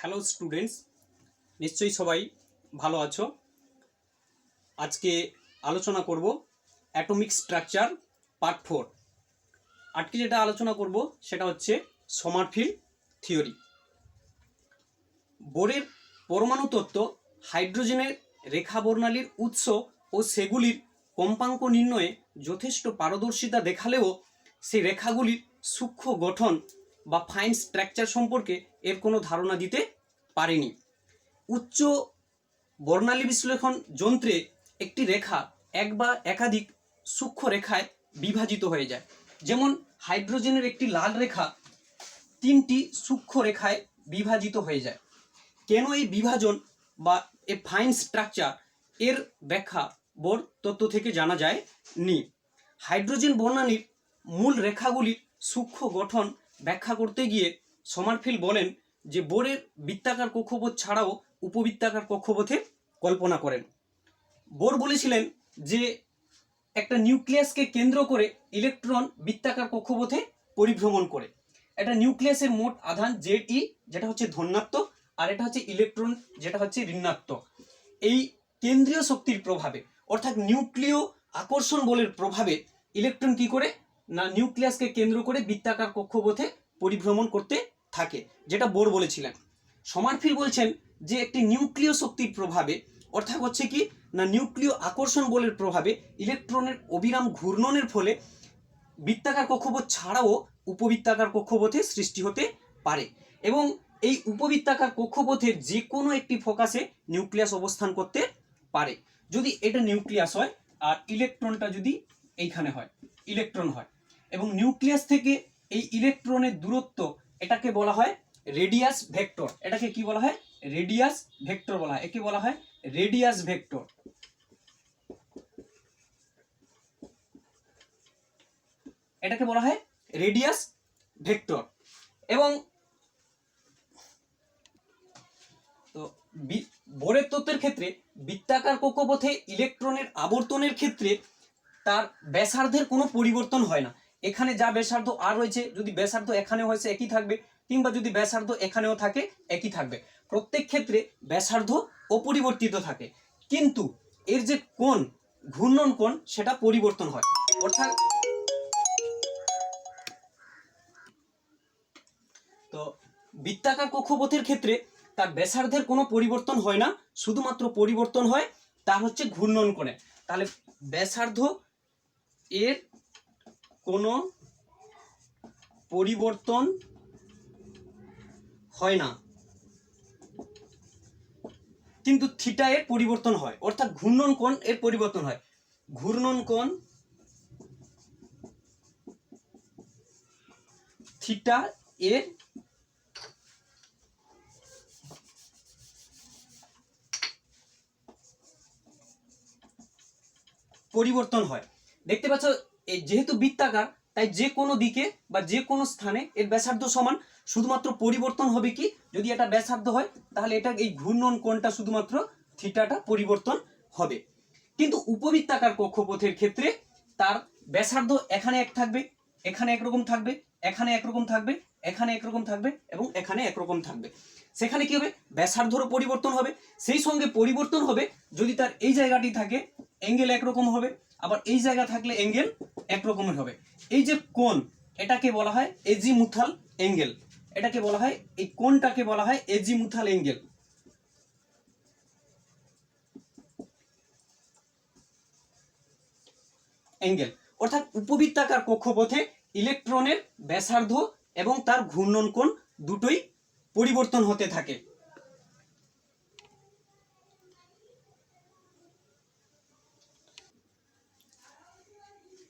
Hello students, নিশ্চয়ই সবাই ভালো আছো। আজকে আলোচনা করব অ্যাটমিক স্ট্রাকচার পার্ট 4। আজকে যেটা আলোচনা করব সেটা হচ্ছে সমারফিল্ড থিওরি। বোরের পরমাণু তত্ত্ব হাইড্রোজেনের রেখা বর্ণালীর উৎস ও সেগুলির কম্পাঙ্ক নির্ণয়ে যথেষ্ট পারদর্শিতা দেখালেও সেই রেখাগুলির সূক্ষ্ম গঠন বা ফাইন স্ট্রাকচার সম্পর্কে এর কোনো ধারণা দিতে পারেনি। উচ্চ বর্ণালী বিশ্লেষণ যন্ত্রে একটি রেখা এক বা একাধিক সূক্ষ্ম রেখায় বিভাজিত হয়ে যায়। যেমন হাইড্রোজেনের একটি লাল রেখা 3টি সূক্ষ্ম রেখায় বিভাজিত হয়ে যায়। কেন এই বিভাজন বা এ ফাইন স্ট্রাকচার এর ব্যাখ্যা বোর তত্ত্ব থেকে জানা যায় নি। হাইড্রোজেন বর্ণালীর মূল রেখাগুলির সূক্ষ্ম গঠন ব্যাখ্যা করতে গিয়ে সমারফিল্ড বলেন যে বোরের বৃত্তাকার কক্ষপথ ছাড়াও উপবৃত্তাকার কক্ষপথের কল্পনা করেন। বোর বলেছিলেন যে একটা নিউক্লিয়াসকে কেন্দ্র করে ইলেকট্রন বৃত্তাকার কক্ষপথে পরিভ্রমণ করে। এটা নিউক্লিয়াসের মোট আধান Ze, যেটা হচ্ছে ধনাত্মক, আর এটা হচ্ছে ইলেকট্রন, যেটা হচ্ছে ঋণাত্মক। এই কেন্দ্রীয় শক্তির প্রভাবে অর্থাৎ নিউক্লিয় আকর্ষণ বলের প্রভাবে ইলেকট্রন কি করে না নিউক্লিয়াসকে কেন্দ্র করে বৃত্তাকার কক্ষপথে পরিভ্রমণ করতে থাকে, যেটা বোর বলেছিলেন। সমারফিল্ড বলছেন যে একটি নিউক্লিয় শক্তির প্রভাবে অর্থাৎ হচ্ছে কি না নিউক্লিয় আকর্ষণ বলের প্রভাবে ইলেকট্রনের অবিরাম ঘূর্ণনের ফলে বৃত্তাকার কক্ষপথ ছাড়াও উপবৃত্তাকার কক্ষপথের সৃষ্টি হতে পারে, এবং এই উপবৃত্তাকার কক্ষপথের যে কোনো একটি ফোকাসে নিউক্লিয়াস অবস্থান করতে পারে। যদি এটা নিউক্লিয়াস হয় আর ইলেকট্রনটা যদি এইখানে হয়, ইলেকট্রন হয়, এবং নিউক্লিয়াস থেকে এই ইলেকট্রনের দূরত্ব এটাকে বলা হয় রেডিয়াস ভেক্টর। এটাকে কি বলা হয়? রেডিয়াস ভেক্টর বলা হয়। একে বলা হয় রেডিয়াস ভেক্টর। এটাকে বলা হয় রেডিয়াস ভেক্টর। এবং তো বোরের তত্ত্বের ক্ষেত্রে বৃত্তাকার কক্ষপথে ইলেকট্রনের আবর্তনের ক্ষেত্রে তার ব্যাসার্ধের কোনো পরিবর্তন হয় না। এখানে যা ব্যাসার্ধ আর রয়েছে, যদি ব্যাসার্ধ এখানে হয়েছে একই থাকবে, কিংবা যদি ব্যাসার্ধ এখানেও থাকে একই থাকবে। প্রত্যেক ক্ষেত্রে ব্যাসার্ধ অপরিবর্তিত থাকে, কিন্তু এর যে কোণ, ঘূর্ণন কোণ, সেটা পরিবর্তন হয়। অর্থাৎ তো বৃত্তাকার কক্ষপথের ক্ষেত্রে তার ব্যাসার্ধের কোনো পরিবর্তন হয় না, শুধুমাত্র পরিবর্তন হয় তার হচ্ছে ঘূর্ণন কোণে। তাহলে ব্যাসার্ধ এর কোনো পরিবর্তন হয় না, কিন্তু থিটা এর পরিবর্তন হয়, অর্থাৎ ঘূর্ণন কোণ এর পরিবর্তন হয়। ঘূর্ণন কোণ থিটা এর পরিবর্তন হয়। দেখতে পাচ্ছ, এই যেহেতু বৃত্তাকার তাই যে কোনো দিকে বা যে কোনো স্থানে এর ব্যাসার্ধ সমান, শুধুমাত্র পরিবর্তন হবে কি, যদি এটা ব্যাসার্ধ হয় তাহলে এটা এই ঘূর্ণন কোণটা শুধুমাত্র থিটাটা পরিবর্তন হবে। কিন্তু উপবৃত্তাকার কক্ষপথের ক্ষেত্রে তার ব্যাসার্ধ এখানে এক থাকবে, এখানে একরকম থাকবে, এখানে একরকম থাকবে, এখানে একরকম থাকবে, এবং এখানে একরকম থাকবে। সেখানে কি হবে? ব্যাসার্ধরও পরিবর্তন হবে। সেই সঙ্গে পরিবর্তন হবে যদি তার এই জায়গাটি থাকে অ্যাঙ্গেল একরকম হবে, আবার এই জায়গা থাকলে অ্যাঙ্গেল একরকমের হবে। এই যে কোণ, এটাকে বলা হয় এজিমুথাল অ্যাঙ্গেল। এটাকে বলা হয়, এই কোণটাকে বলা হয় এজিমুথাল অ্যাঙ্গেল। অ্যাঙ্গেল অর্থাৎ উপবৃত্তাকার কক্ষপথে ইলেকট্রনের ব্যাসার্ধ এবং তার ঘূর্ণন কোণ দুটোই পরিবর্তন হতে থাকে।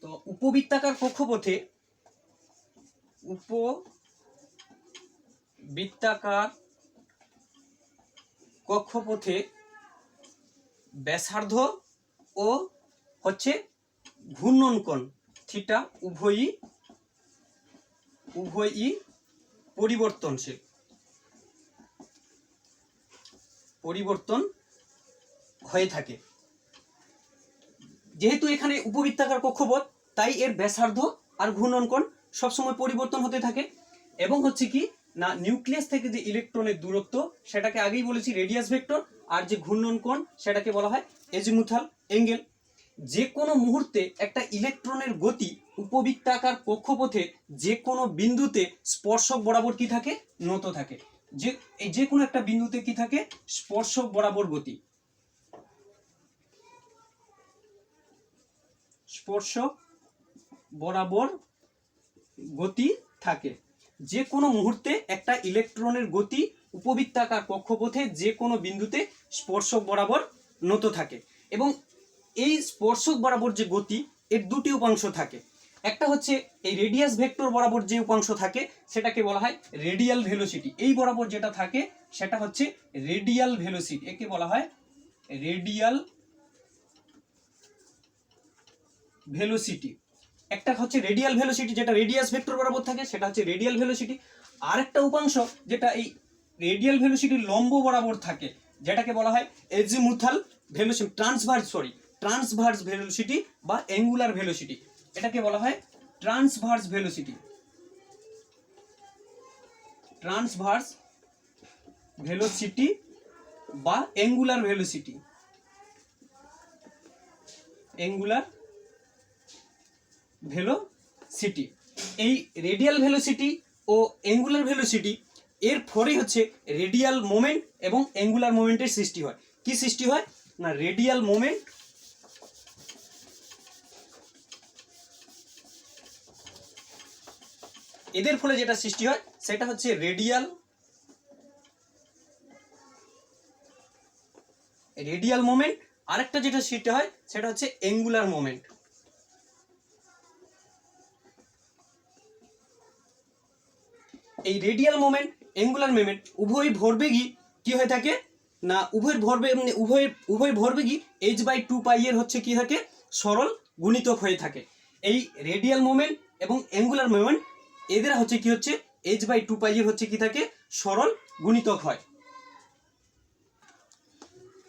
তো উপবৃত্তাকার কক্ষপথে ব্যাসার্ধ ও হচ্ছে ঘূর্ণন কোণ থিটা উভয়ই পরিবর্তন হয়ে থাকে। যেহেতু এখানে উপবৃত্তাকার কক্ষপথ, তাই এর ব্যাসার্ধ আর ঘূর্ণন কোণ সবসময় পরিবর্তন হতে থাকে। এবং হচ্ছে কি না নিউক্লিয়াস থেকে যে ইলেকট্রনের দূরত্ব সেটাকে আগেই বলেছি রেডিয়াস ভেক্টর, আর যে ঘূর্ণন কোণ সেটাকে বলা হয় এজিমুথাল অ্যাঙ্গেল। যে কোনো মুহূর্তে একটা ইলেকট্রনের গতি উপবৃত্তাকার কক্ষপথে যে কোনো বিন্দুতে স্পর্শক বরাবর কি থাকে, নত থাকে। যে কোনো একটা বিন্দুতে কি থাকে, স্পর্শক বরাবর গতি, স্পর্শক বরাবর গতি থাকে। যে কোনো মুহূর্তে একটা ইলেকট্রনের গতি উপবৃত্তাকার কক্ষপথে যে কোনো বিন্দুতে স্পর্শক বরাবর নত থাকে। এবং এই স্পর্শক বরাবর যে গতি এর দুটি উপাংশ থাকে। একটা হচ্ছে এই রেডিয়াস ভেক্টর বরাবর যে উপাংশ থাকে সেটাকে বলা হয় রেডিয়াল ভেলোসিটি। এই বরাবর যেটা থাকে সেটা হচ্ছে রেডিয়াল ভেলোসিটি, একে বলা হয় রেডিয়াল ভেলোসিটি। একটা হচ্ছে রেডিয়াল ভেলোসিটি যেটা রেডিয়াস ভেক্টর বরাবর থাকে, সেটা হচ্ছে রেডিয়াল ভেলোসিটি। আর একটা উপাংশ যেটা এই রেডিয়াল ভেলোসিটির লম্ব বরাবর থাকে, যেটাকে বলা হয় এজিমুথাল ভেলোসিটি, ট্রান্সভার্স ভেলোসিটি বা অ্যাঙ্গুলার ভেলোসিটি। এটাকে বলা হয় ট্রান্সভার্স ভেলোসিটি, ট্রান্সভার্স ভেলোসিটি বা অ্যাঙ্গুলার ভেলোসিটি, অ্যাঙ্গুলার ভেলোসিটি। এই রেডিয়াল ভেলোসিটি ও অ্যাঙ্গুলার ভেলোসিটি এর ফলে হচ্ছে রেডিয়াল মোমেন্ট এবং অ্যাঙ্গুলার মোমেন্টের সৃষ্টি হয়। কি সৃষ্টি হয় না, রেডিয়াল মোমেন্ট এদের ফলে যেটা সৃষ্টি হয় সেটা হচ্ছে রেডিয়াল মোমেন্ট। আরেকটা যেটা সৃষ্টি হয় সেটা হচ্ছে অ্যাঙ্গুলার মোমেন্ট। এই রেডিয়াল মোমেন্ট, অ্যাঙ্গুলার মোমেন্ট উভয় ভরবেগই কি হয়ে থাকে না, উভয় ভরবেগই h/2π এর হচ্ছে কি থাকে, সরল গুণিতক হয়ে থাকে। এই রেডিয়াল মোমেন্ট এবং অ্যাঙ্গুলার মোমেন্ট এদের হচ্ছে কি হচ্ছে h/2π এর হচ্ছে কি থাকে, সরল গুণিতক হয়।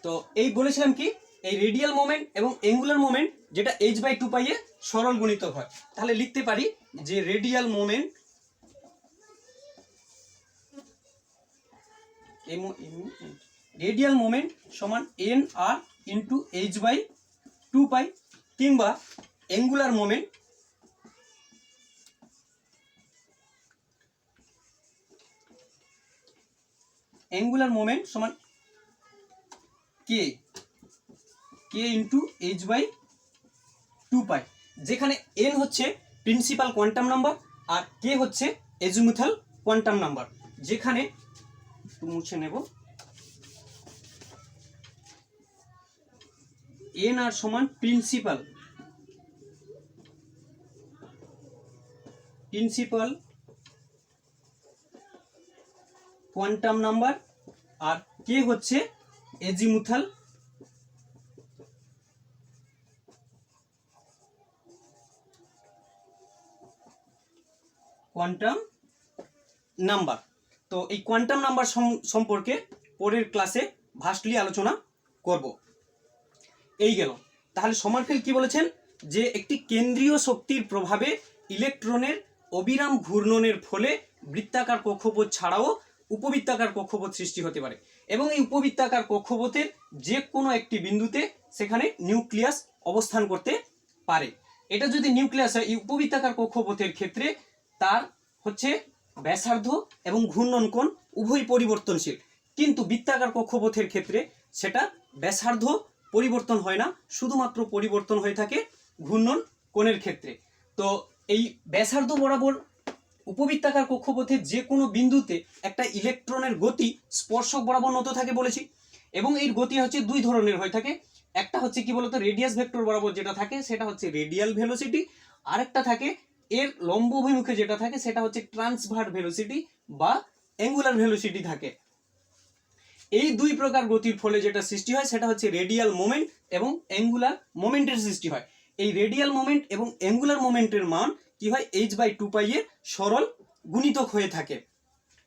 তো এই বলেছিলাম কি, এই রেডিয়াল মোমেন্ট এবং অ্যাঙ্গুলার মোমেন্ট যেটা h/2π এর সরল গুণিতক হয়। তাহলে লিখতে পারি যে রেডিয়াল মোমেন্ট সমান nr ইন্টু h/2π, কিংবা অ্যাঙ্গুলার মোমেন্ট সমান k ইন্টু h/2π, যেখানে n হচ্ছে প্রিন্সিপাল কোয়ান্টাম নাম্বার আর k হচ্ছে এজিমুথাল কোয়ান্টাম নাম্বার। যেখানে মুছে নেব, nr সমান প্রিন্সিপাল কোয়ান্টাম নাম্বার আর k হচ্ছে এজিমুথাল কোয়ান্টাম নাম্বার। তো এই কোয়ান্টাম নাম্বার সম্পর্কে পরের ক্লাসে ভাস্টলি আলোচনা করব। এই গেল। তাহলে সমারফেল্ড কি বলেছেন, যে একটি কেন্দ্রীয় শক্তির প্রভাবে ইলেকট্রনের অবিরাম ঘূর্ণনের ফলে বৃত্তাকার কক্ষপথ ছাড়াও উপবৃত্তাকার কক্ষপথ সৃষ্টি হতে পারে, এবং এই উপবৃত্তাকার কক্ষপথের যে কোনো একটি বিন্দুতে সেখানে নিউক্লিয়াস অবস্থান করতে পারে। এটা যদি নিউক্লিয়াস হয়, এই উপবৃত্তাকার কক্ষপথের ক্ষেত্রে তার হচ্ছে ব্যাসার্ধ এবং ঘূর্ণন কোণ উভয় পরিবর্তনশীল, কিন্তু বৃত্তাকার কক্ষপথের ক্ষেত্রে সেটা ব্যাসার্ধ পরিবর্তন হয় না, শুধুমাত্র পরিবর্তন হয়ে থাকে ঘূর্ণন কোণের ক্ষেত্রে। তো এই ব্যাসার্ধ বরাবর উপবৃত্তাকার কক্ষপথের যে কোনো বিন্দুতে একটা ইলেকট্রনের গতি স্পর্শক বরাবর নত থাকে বলেছি, এবং এর গতি হচ্ছে দুই ধরনের হয়ে থাকে। একটা হচ্ছে কি বলতো, রেডিয়াস ভেক্টর বরাবর যেটা থাকে সেটা হচ্ছে রেডিয়াল ভেলোসিটি, আরেকটা থাকে এর লম্ব অভিমুখে যেটা থাকে সেটা হচ্ছে ট্রান্সভার্স ভেলোসিটি বা অ্যাঙ্গুলার ভেলোসিটি থাকে। এই দুই প্রকার গতির ফলে যেটা সৃষ্টি হয় সেটা হচ্ছে রেডিয়াল মোমেন্ট এবং অ্যাঙ্গুলার মোমেন্টের সৃষ্টি হয়। এই রেডিয়াল মোমেন্ট এবং অ্যাঙ্গুলার মোমেন্টের মান কি হয়, h/2π এর সরল গুণিতক হয়ে থাকে।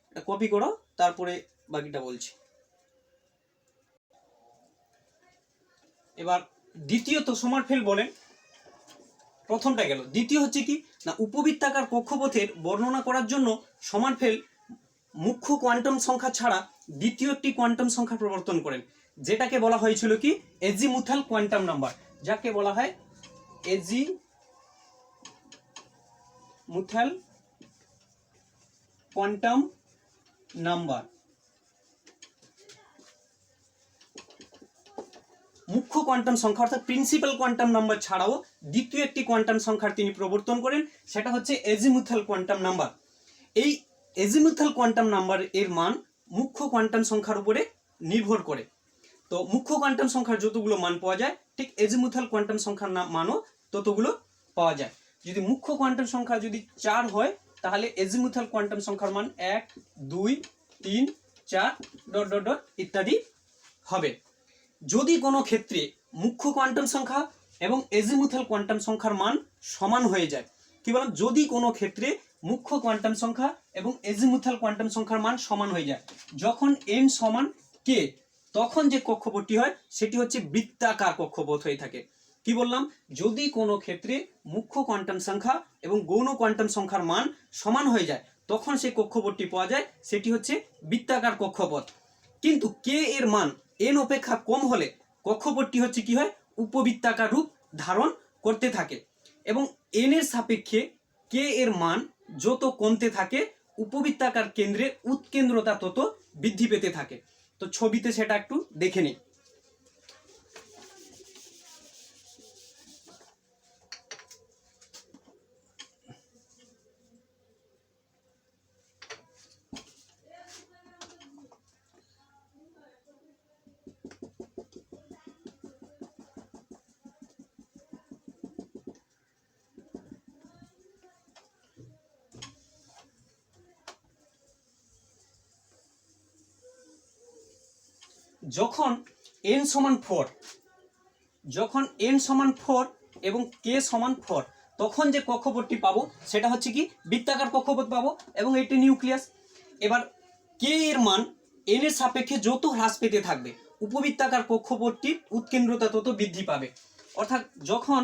এটা কপি করো, তারপরে বাকিটা বলছি। এবার দ্বিতীয়ত সমারফেল্ড বলেন, প্রথমটা গেল, দ্বিতীয় হচ্ছে কি না, উপবৃত্তাকার কক্ষপথের বর্ণনা করার জন্য সমারফেল্ড মুখ্য কোয়ান্টাম সংখ্যা ছাড়া দ্বিতীয় একটি কোয়ান্টাম সংখ্যা প্রবর্তন করেন, যেটাকে বলা হয়েছিল কি এজিমুথাল কোয়ান্টাম নাম্বার, যাকে বলা হয় এজিমুথাল কোয়ান্টাম নাম্বার। মুখ্য কোয়ান্টাম সংখ্যা অর্থাৎ প্রিন্সিপাল কোয়ান্টাম নাম্বার ছাড়াও দ্বিতীয় একটি কোয়ান্টাম সংখ্যার তিনি প্রবর্তন করেন, সেটা হচ্ছে এজিমুথাল কোয়ান্টাম নাম্বার। এই এজিমুথাল কোয়ান্টাম নাম্বার এর মান মুখ্য কোয়ান্টাম সংখ্যার উপরে নির্ভর করে। তো মুখ্য কোয়ান্টাম সংখ্যার যতগুলো মান পাওয়া যায়, ঠিক এজিমুথাল কোয়ান্টাম সংখ্যার মানও ততগুলো পাওয়া যায়। যদি মুখ্য কোয়ান্টাম সংখ্যা যদি 4 হয়, তাহলে এজিমুথাল কোয়ান্টাম সংখ্যার মান 1 2 3 4 ডট ডট ডট ইত্যাদি হবে। যদি কোনো ক্ষেত্রে মুখ্য কোয়ান্টাম সংখ্যা এবং এজিমুথাল কোয়ান্টাম সংখ্যার মান সমান হয়ে যায়, কি বললাম, যদি কোনো ক্ষেত্রে মুখ্য কোয়ান্টাম সংখ্যা এবং এজিমুথাল কোয়ান্টাম সংখ্যার মান সমান হয়ে যায়, যখন n সমান k, তখন যে কক্ষপথটি হয় সেটি হচ্ছে বৃত্তাকার কক্ষপথ হয়ে থাকে। কি বললাম, যদি কোনো ক্ষেত্রে মুখ্য কোয়ান্টাম সংখ্যা এবং গৌণ কোয়ান্টাম সংখ্যার মান সমান হয়ে যায়, তখন সেই কক্ষপথটি পাওয়া যায়, সেটি হচ্ছে বৃত্তাকার কক্ষপথ। কিন্তু k এর মান n অপেক্ষা কম হলে কক্ষপথটি হচ্ছে কি হয়, উপবৃত্তাকার রূপ ধারণ করতে থাকে। এবং n এর সাপেক্ষে k এর মান যত কমতে থাকে, উপবৃত্তাকার কেন্দ্রের উৎকেন্দ্রতা তত বৃদ্ধি পেতে থাকে। তো ছবিতে সেটা একটু দেখে নিই। যখন n সমান 4, যখন n সমান 4 এবং k সমান 4, তখন যে কক্ষপথটি পাবো সেটা হচ্ছে কি বৃত্তাকার কক্ষপথ পাবো, এবং এটি নিউক্লিয়াস। এবার k এর মান n এর সাপেক্ষে যত হ্রাস পেতে থাকবে, উপবৃত্তাকার কক্ষপথটির উৎকেন্দ্রতা তত বৃদ্ধি পাবে। অর্থাৎ যখন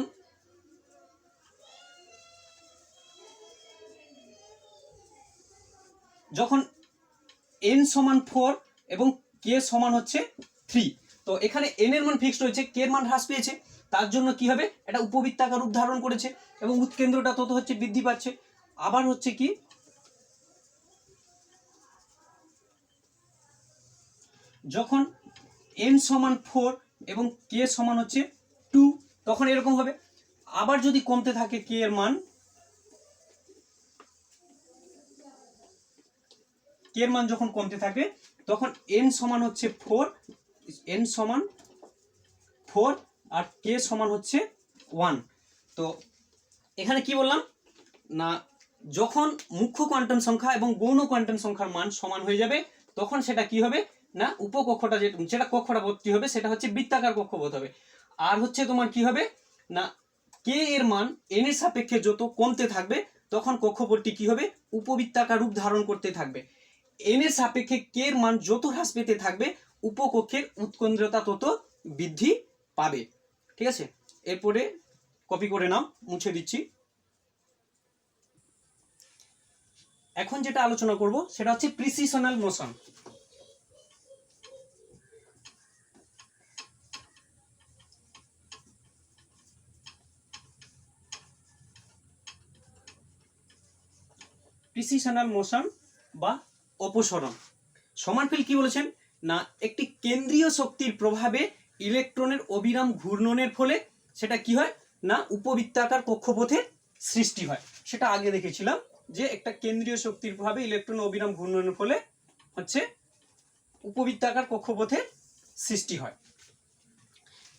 n সমান 4 এবং k সমান হচ্ছে 3, তো এখানে n এর মান ফিক্সড হয়েছে, k এর মান হ্রাস পেয়েছে, তার জন্য কি হবে, এটা উপবৃত্তাকার রূপ ধারণ করেছে এবং উৎকেন্দ্রটা তত হচ্ছে বৃদ্ধি পাচ্ছে। আবার হচ্ছে কি, যখন n সমান 4 এবং k সমান হচ্ছে 2, তখন এরকম হবে। আবার যদি কমতে থাকে k এর মান, k এর মান যখন কমতে থাকে, তখন n সমান হচ্ছে 4, n সমান 4 আর k সমান হচ্ছে 1। তো এখানে কি বললাম না, যখন মুখ্য কোয়ান্টাম সংখ্যা এবং গৌণ কোয়ান্টাম সংখ্যার মান সমান হয়ে যাবে, তখন সেটা কি হবে না, উপকক্ষটা যেটা কক্ষটা ভর্তি হবে সেটা হচ্ছে বৃত্তাকার কক্ষপথ হবে। আর হচ্ছে তোমার কি হবে না, k এর মান n এর সাপেক্ষে যত কমতে থাকবে, তখন কক্ষপথটি কি হবে, উপবৃত্তাকার রূপ ধারণ করতে থাকবে। n এর সাপেক্ষে k এর মান যত হ্রাস পেতে থাকবে, উপকক্ষের উৎকেন্দ্রতা তত বৃদ্ধি পাবে। ঠিক আছে, এরপরে কপি করে নাও, মুছে দিচ্ছি। এখন যেটা আলোচনা করব সেটা হচ্ছে প্রিসিশনাল মোশন। প্রিসিশনাল মোশন বা অপসরণ। সমারফিল্ড কি বলেছেন না, একটি কেন্দ্রীয় শক্তির প্রভাবে ইলেকট্রনের অবিরাম ঘূর্ণনের ফলে সেটা কি হয় না, উপবৃত্তাকার কক্ষপথের সৃষ্টি হয়। সেটা আগে দেখেছিলাম যে একটা কেন্দ্রীয় শক্তির প্রভাবে ইলেকট্রন অবিরাম ঘূর্ণনের ফলে হচ্ছে উপবৃত্তাকার কক্ষপথের সৃষ্টি হয়,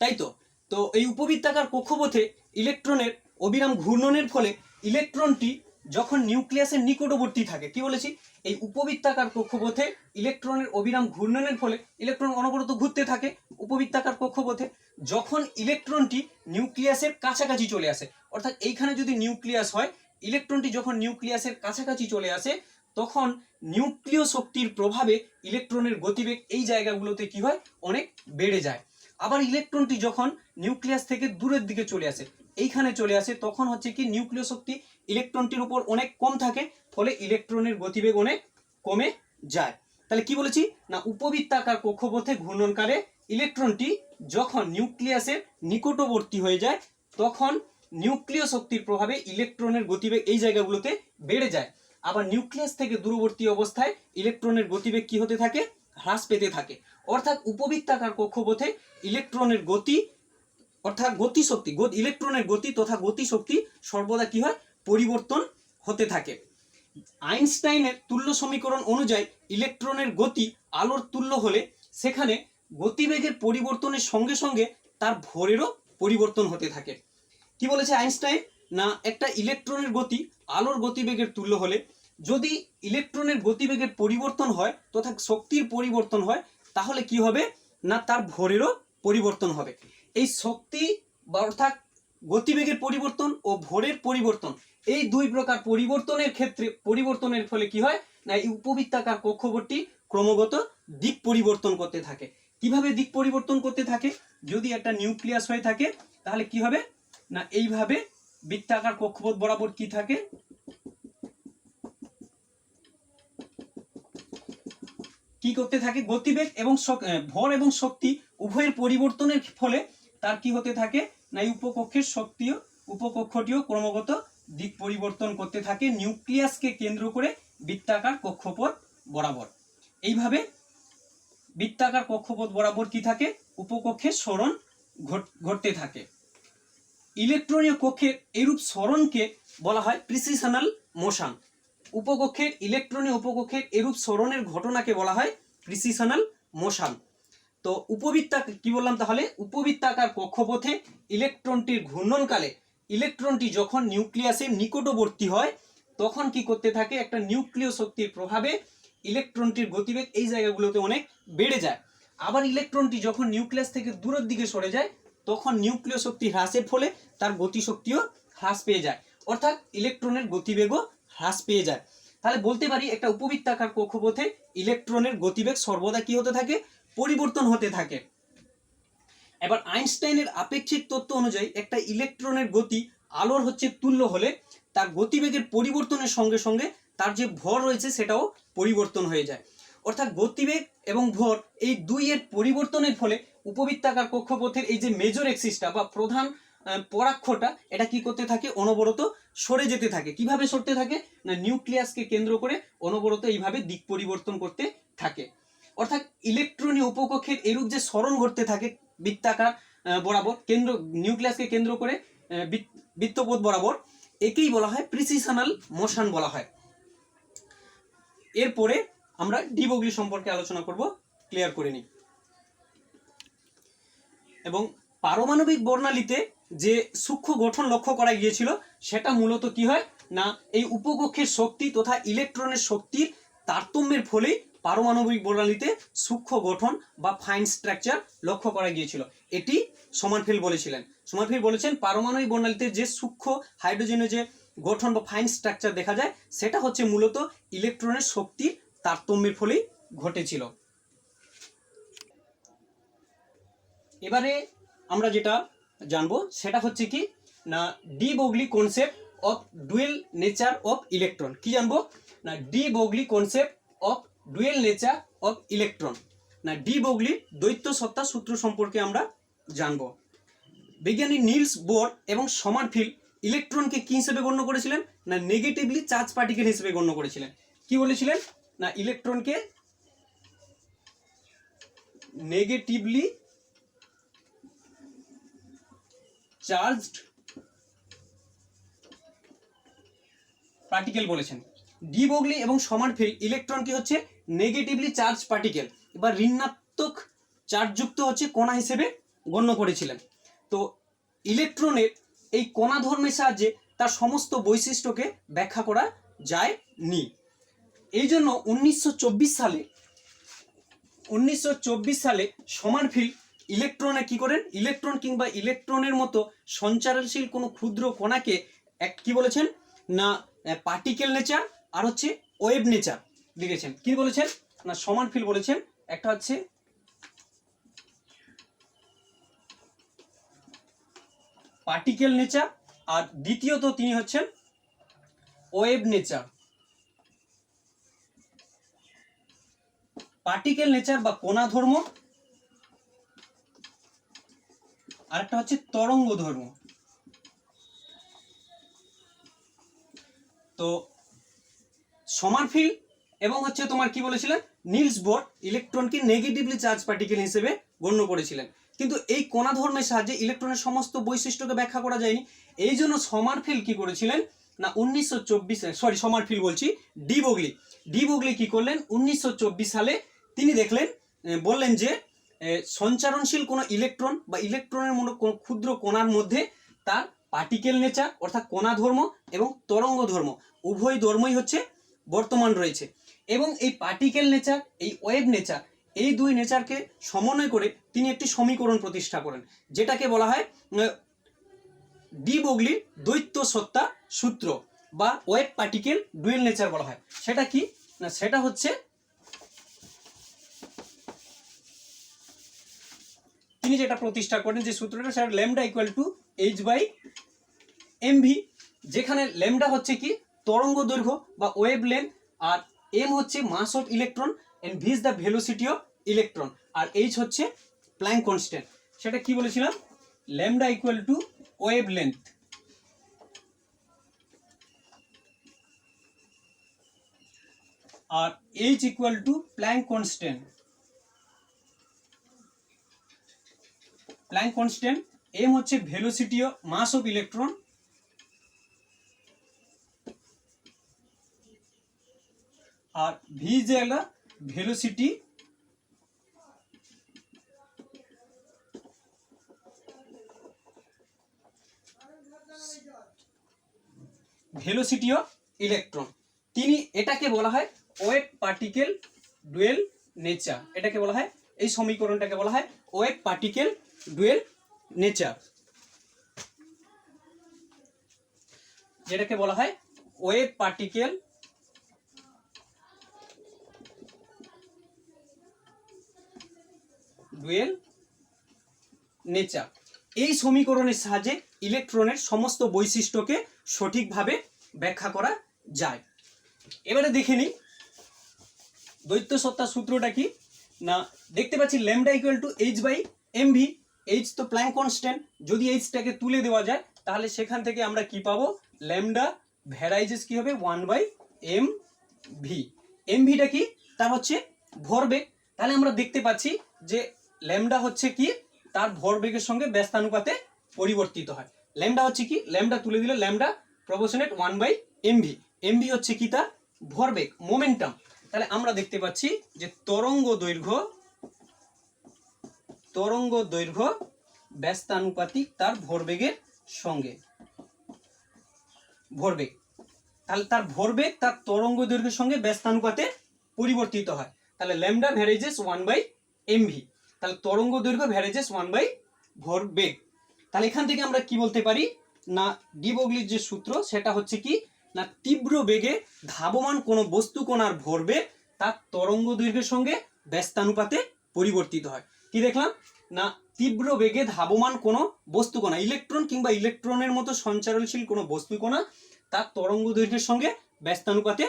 তাই তো। তো এই উপবৃত্তাকার কক্ষপথে ইলেকট্রনের অবিরাম ঘূর্ণনের ফলে ইলেকট্রনটি যখন নিউক্লিয়াসের নিকটবর্তী থাকে, কি বলেছি, এই উপবৃত্তাকার কক্ষপথে ইলেকট্রনের অবিরাম ঘূর্ণনের ফলে ইলেকট্রন অনবরত ঘুরতে থাকে উপবৃত্তাকার কক্ষপথে। যখন ইলেকট্রনটি নিউক্লিয়াসের কাছাকাছি চলে আসে, অর্থাৎ এইখানে যদি নিউক্লিয়াস হয়, ইলেকট্রনটি যখন নিউক্লিয়াসের কাছাকাছি চলে আসে, তখন নিউক্লিয় শক্তির প্রভাবে ইলেকট্রনের গতিবেগ এই জায়গাগুলোতে কি হয়, অনেক বেড়ে যায়। আবার ইলেকট্রনটি যখন নিউক্লিয়াস থেকে দূরের দিকে চলে আসে, এইখানে চলে আসে, তখন হচ্ছে কি নিউক্লিয় শক্তি ইলেকট্রনটির উপর অনেক কম থাকে, ফলে ইলেকট্রনের গতিবেগ অনেক কমে যায়। তাহলে কি বলেছি না উপবৃত্তাকার কক্ষপথে ঘূর্ণনকালে ইলেকট্রনটি যখন নিউক্লিয়াসের নিকটবর্তী হয়ে যায় তখন নিউক্লিয় শক্তির প্রভাবে ইলেকট্রনের গতিবেগ এই জায়গাগুলোতে বেড়ে যায়। আবার নিউক্লিয়াস থেকে দূরবর্তী অবস্থায় ইলেকট্রনের গতিবেগ কি হতে থাকে হ্রাস পেতে থাকে। অর্থাৎ উপবৃত্তাকার কক্ষপথে ইলেকট্রনের গতি অর্থাৎ গতিশক্তি ইলেকট্রনের গতি তথা গতিশক্তি সর্বদা কি হয় পরিবর্তন হতে থাকে। আইনস্টাইনের তুল্য সমীকরণ অনুযায়ী ইলেকট্রনের গতি আলোর তুল্য হলে সেখানে গতিবেগের পরিবর্তনের সঙ্গে সঙ্গে তার ভরেরও পরিবর্তন হতে থাকে। কি বলেছে আইনস্টাইন না একটা ইলেকট্রনের গতি আলোর গতিবেগের তুল্য হলে যদি ইলেকট্রনের গতিবেগের পরিবর্তন হয় তথা শক্তির পরিবর্তন হয় তাহলে কি হবে না তার ভরেরও পরিবর্তন হবে। এই শক্তি বা অর্থাৎ গতিবেগের পরিবর্তন ও ভরের পরিবর্তন এই দুই প্রকার পরিবর্তনের ক্ষেত্রে পরিবর্তনের ফলে কি হয় না এই উপবৃত্তাকার কক্ষপথটি ক্রমাগত দিক পরিবর্তন করতে থাকে। কিভাবে দিক পরিবর্তন করতে থাকে যদি একটা নিউক্লিয়াস হয়ে থাকে তাহলে কি হবে না এইভাবে বৃত্তাকার কক্ষপথ বরাবর কি থাকে কি করতে থাকে গতিবেগ এবং ভর এবং শক্তি উভয়ের পরিবর্তনের ফলে তার কি হতে থাকে না এই উপকক্ষের শক্তিও উপকক্ষটিও ক্রমাগত দিক পরিবর্তন করতে থাকে নিউক্লিয়াসকে কেন্দ্র করে বৃত্তাকার কক্ষপথ বরাবর। এইভাবে বৃত্তাকার কক্ষপথ বরাবর কি থাকে উপকক্ষের সরণ ঘটতে থাকে। ইলেকট্রনীয় কক্ষের এরূপ সরণকে বলা হয় প্রিসিশনাল মোশন। উপকক্ষের ইলেকট্রনীয় উপকক্ষের এরূপ সরণের ঘটনাকে বলা হয় প্রিসিশনাল মোশন। তো উপবৃত্তা কি বললাম তাহলে উপবৃত্তাকার কক্ষপথে ইলেকট্রনটির ঘূর্ণনকালে ইলেকট্রনটি যখন নিউক্লিয়াসের নিকটবর্তী হয় তখন কি করতে থাকে একটা নিউক্লিয় শক্তির প্রভাবে ইলেকট্রনটির গতিবেগ এই জায়গাগুলোতে অনেক বেড়ে যায়। আবার ইলেকট্রনটি যখন নিউক্লিয়াস থেকে দূরের দিকে সরে যায় তখন নিউক্লিয় শক্তি হ্রাসের ফলে তার গতিশক্তিও হ্রাস পেয়ে যায় অর্থাৎ ইলেকট্রনের গতিবেগও হ্রাস পেয়ে যায়। তাহলে বলতে পারি একটা উপবৃত্তাকার কক্ষপথে ইলেকট্রনের গতিবেগ সর্বদা কি হতে থাকে পরিবর্তন হতে থাকে। এবার আইনস্টাইনের আপেক্ষিক তত্ত্ব অনুযায়ী একটা ইলেকট্রনের গতি আলোর হচ্ছে তুল্য হলে তার গতিবেগের পরিবর্তনের সঙ্গে সঙ্গে তার যে ভর রয়েছে সেটাও পরিবর্তন হয়ে যায়। অর্থাৎ গতিবেগ এবং ভর এই দুইয়ের পরিবর্তনের ফলে উপবৃত্তাকার কক্ষপথের এই যে মেজর এক্সিসটা বা প্রধান পরাক্ষটা এটা কি করতে থাকে অনবরত সরে যেতে থাকে। কিভাবে সরতে থাকে না নিউক্লিয়াসকে কেন্দ্র করে অনবরত এইভাবে দিক পরিবর্তন করতে থাকে। অর্থাৎ ইলেকট্রনীয় উপকক্ষের এরূপ যে সরণ ঘটতে থাকে বৃত্তাকার বরাবর কেন্দ্র নিউক্লিয়াসকে কেন্দ্র করে বৃত্তপথ বরাবর একেই বলা হয় প্রিসিশনাল মোশন বলা হয়। এরপরে আমরা ডি ব্রগলি সম্পর্কে আলোচনা করব, ক্লিয়ার করে নিই। এবং পারমাণবিক বর্ণালীতে যে সূক্ষ্ম গঠন লক্ষ্য করা গিয়েছিল সেটা মূলত কি হয় না এই উপকক্ষের শক্তি তথা ইলেকট্রনের শক্তির তারতম্যের ফলেই পারমাণবিক বর্ণালীতে সূক্ষ্ম গঠন বা ফাইন স্ট্রাকচার লক্ষ্য করা গিয়েছিল। এটি সমারফেল্ড বলেছিলেন। সমারফেল্ড বলেছেন পারমাণবিক বর্ণালীতে যে সূক্ষ্ম হাইড্রোজেনের যে গঠন বা ফাইন স্ট্রাকচার দেখা যায় সেটা হচ্ছে মূলত ইলেকট্রনের শক্তির তারতম্যের ফলেই ঘটেছিল। এবারে আমরা যেটা জানবো সেটা হচ্ছে কি না de Broglie concept of dual nature of electron. কি জানবো না de Broglie concept of dual nature of electron না ডি ব্রগলির দ্বৈত সত্তা সূত্র সম্পর্কে আমরা জানবো। বিজ্ঞানী নিলস বোর এবং সমারফিল্ড ইলেকট্রনকে কি হিসেবে গণ্য করেছিলেন না নেগেটিভলি চার্জ পার্টিকেল হিসেবে গণ্য করেছিলেন। কি বলেছিলেন না ইলেকট্রনকে নেগেটিভলি চার্জড পার্টিকেল বলেছেন। ডি ব্রগলি এবং সমারফিল্ড ইলেকট্রন কি হচ্ছে নেগেটিভলি চার্জ পার্টিকেল বা ঋণাত্মক চার্জযুক্ত হচ্ছে কণা হিসেবে গণ্য করেছিলেন। তো ইলেকট্রনের এই কণা ধর্মের সাহায্যে তার সমস্ত বৈশিষ্ট্যকে ব্যাখ্যা করা যায়নি। এই জন্য 1924 সালে সমারফিল্ড ইলেকট্রনে কি করেন ইলেকট্রন কিংবা ইলেকট্রনের মতো সঞ্চারনশীল কোনো ক্ষুদ্র কণাকে কি বলেছেন না পার্টিকেল নেচার আর হচ্ছে ওয়েভ নেচার লিখেছেন। কি বলেছেন না সমারফিল্ড বলেছেন একটা হচ্ছে পার্টিকেল নেচার আর দ্বিতীয়ত তিনি হচ্ছেন ওয়েভ নেচার। পার্টিকেল নেচার বা কণা ধর্ম, আর একটা হচ্ছে তরঙ্গ ধর্ম। তো সমারফিল্ড এবং হচ্ছে তোমার কি বলেছিলেন, নিলস বোর ইলেকট্রনকে নেগেটিভলি চার্জ পার্টিকেল হিসেবে গণ্য করেছিলেন, কিন্তু এই কণা ধর্মের সাহায্যে ইলেকট্রনের সমস্ত বৈশিষ্ট্যকে ব্যাখ্যা করা যায়নি। এই জন্য সমারফিল্ড কি করেছিলেন না 1924 সমারফিল্ড বলছি, ডি বগলি কি করলেন 1924 সালে তিনি দেখলেন, বললেন যে সঞ্চারণশীল কোনো ইলেকট্রন বা ইলেকট্রনের মতো ক্ষুদ্র কণার মধ্যে তার পার্টিকেল নেচার অর্থাৎ কণা ধর্ম এবং তরঙ্গ ধর্ম উভয় ধর্মই হচ্ছে বর্তমান রয়েছে, এবং এই পার্টিকেল নেচার এই ওয়েভ নেচার এই দুই নেচারকে সমন্বয় করে তিনি একটি সমীকরণ প্রতিষ্ঠা করেন, যেটাকে বলা হয় ডি বগলির দ্বৈত সত্তা সূত্র বা ওয়েভ পার্টিকেল ডুয়েল নেচার বলা হয়। সেটা কি না, সেটা হচ্ছে তিনি যেটা প্রতিষ্ঠা করেন যে সূত্রটা, সেটা lambda equal to H by MV, যেখানে ল্যামডা হচ্ছে কি তরঙ্গ দৈর্ঘ্য বা ওয়েভ লেন্থ, আর এম হচ্ছে mass of electron and V is the velocity of electron, আর এইচ হচ্ছে প্ল্যাঙ্ক কনস্ট্যান্ট। সেটা কি বলেছিলাম, lambda equal to wavelength আর H equal to Planck constant. Planck constant, M হচ্ছে velocity of mass of electron, আর V যে একটা ভেলোসিটি অফ ইলেকট্রন। তিনি এটাকে বলা হয় ওয়েভ পার্টিকেল ডুয়েল নেচার, এটাকে বলা হয় এই সমীকরণটাকে বলা হয় ওয়েভ পার্টিকেল ডুয়েল নেচার, যেটাকে বলা হয় ওয়েভ পার্টিকেল ডুয়েল নেচার। এই সমীকরণের সাহায্যে ইলেকট্রনের সমস্ত বৈশিষ্ট্যকে সঠিকভাবে ব্যাখ্যা করা যায়। এবারে দেখে নিই দ্বৈত সত্তা সূত্রটা কি না, দেখতে পাচ্ছি lambda equal to H by MV, H তো প্ল্যাঙ্ক কনস্ট্যান্ট, যদি এইচটাকে তুলে দেওয়া যায় তাহলে সেখান থেকে আমরা কি পাবো, ল্যামডা ভ্যারাইজেস কি হবে 1/mv। এমভিটা কি, তার হচ্ছে ভরবেগ, তাহলে আমরা দেখতে পাচ্ছি যে ল্যামডা হচ্ছে কি তার ভরবেগের সঙ্গে ব্যস্তানুপাতে পরিবর্তিত হয়। ল্যামডা হচ্ছে কি, ল্যামডা তুলে দিলে ল্যামডা প্রপোর্শনেট 1/mv, এমভি হচ্ছে কি তার ভরবেগ মোমেন্টাম। তাহলে আমরা দেখতে পাচ্ছি যে তরঙ্গ দৈর্ঘ্য ব্যস্তানুপাতিক তার ভরবেগের সঙ্গে, ভরবেগ, তাহলে তার ভরবেগ তার তরঙ্গ দৈর্ঘ্যের সঙ্গে ব্যস্তানুপাতে পরিবর্তিত হয়। তাহলে ল্যামডা ভ্যারেজেস 1/mv, তাহলে তরঙ্গ দৈর্ঘ্য ভ্যারেজেস 1/ ভরবেগ। তাহলে এখান থেকে আমরা কি বলতে পারি না, ডি বগলির যে সূত্র সেটা হচ্ছে কি না, তীব্র বেগে ধাবমান কোনো বস্তু কণার ভরবেগ তার তরঙ্গ দৈর্ঘ্যের সঙ্গে ব্যস্তানুপাতে পরিবর্তিত হয়। কি দেখলাম না, তীব্র বেগে ধাবমান কোনো বস্তু কণা, ইলেকট্রন কিংবা ইলেকট্রনের মতো সঞ্চারণশীল কোনো বস্তু কণা তার তরঙ্গ দৈর্ঘ্যের সঙ্গে ব্যস্তানুপাতে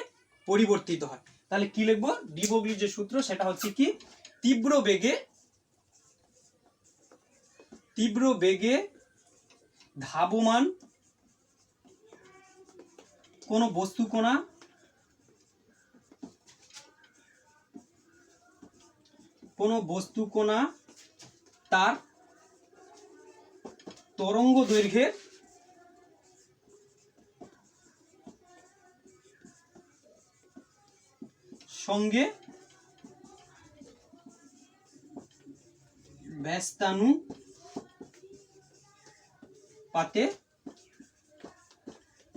পরিবর্তিত হয়। তাহলে কি লিখবো, ডি বগলির যে সূত্র সেটা হচ্ছে কি, তীব্র বেগে ধাবমান কোনো বস্তু কণা তার তরঙ্গ দৈর্ঘ্যের সঙ্গে ব্যস্তানুপাতে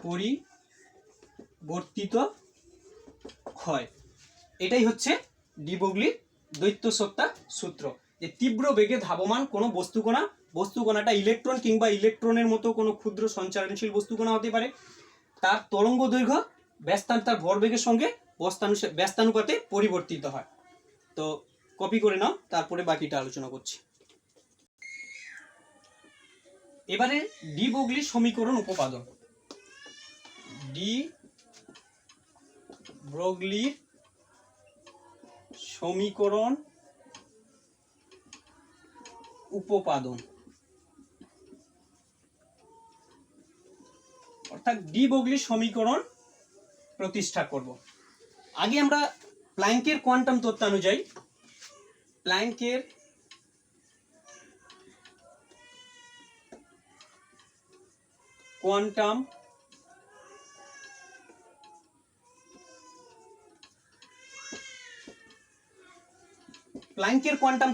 পরিবর্তিত হয়। এটাই হচ্ছে ডি বগলির দ্বৈত সত্তা সূত্র, যে তীব্র বেগে ধাবমান কোনো বস্তুকণাটা ইলেকট্রন কিংবা ইলেকট্রনের মতো কোনো ক্ষুদ্র সঞ্চারণশীল বস্তুকণা হতে পারে, তার তরঙ্গ দৈর্ঘ্য তার ভরবেগের সঙ্গে ব্যস্তানুপাতে পরিবর্তিত হয়। তো কপি করে নাও, তারপরে বাকিটা আলোচনা করছি। এবারে ডি বগলির সমীকরণ উপপাদন। ডি ব্রগলির সমীকরণ উপপাদন, অর্থাৎ ডি ব্রগলি সমীকরণ প্রতিষ্ঠা করব। আগে আমরা প্ল্যাঙ্কের কোয়ান্টাম তত্ত্বানুযায়ী প্ল্যাঙ্কের কোয়ান্টাম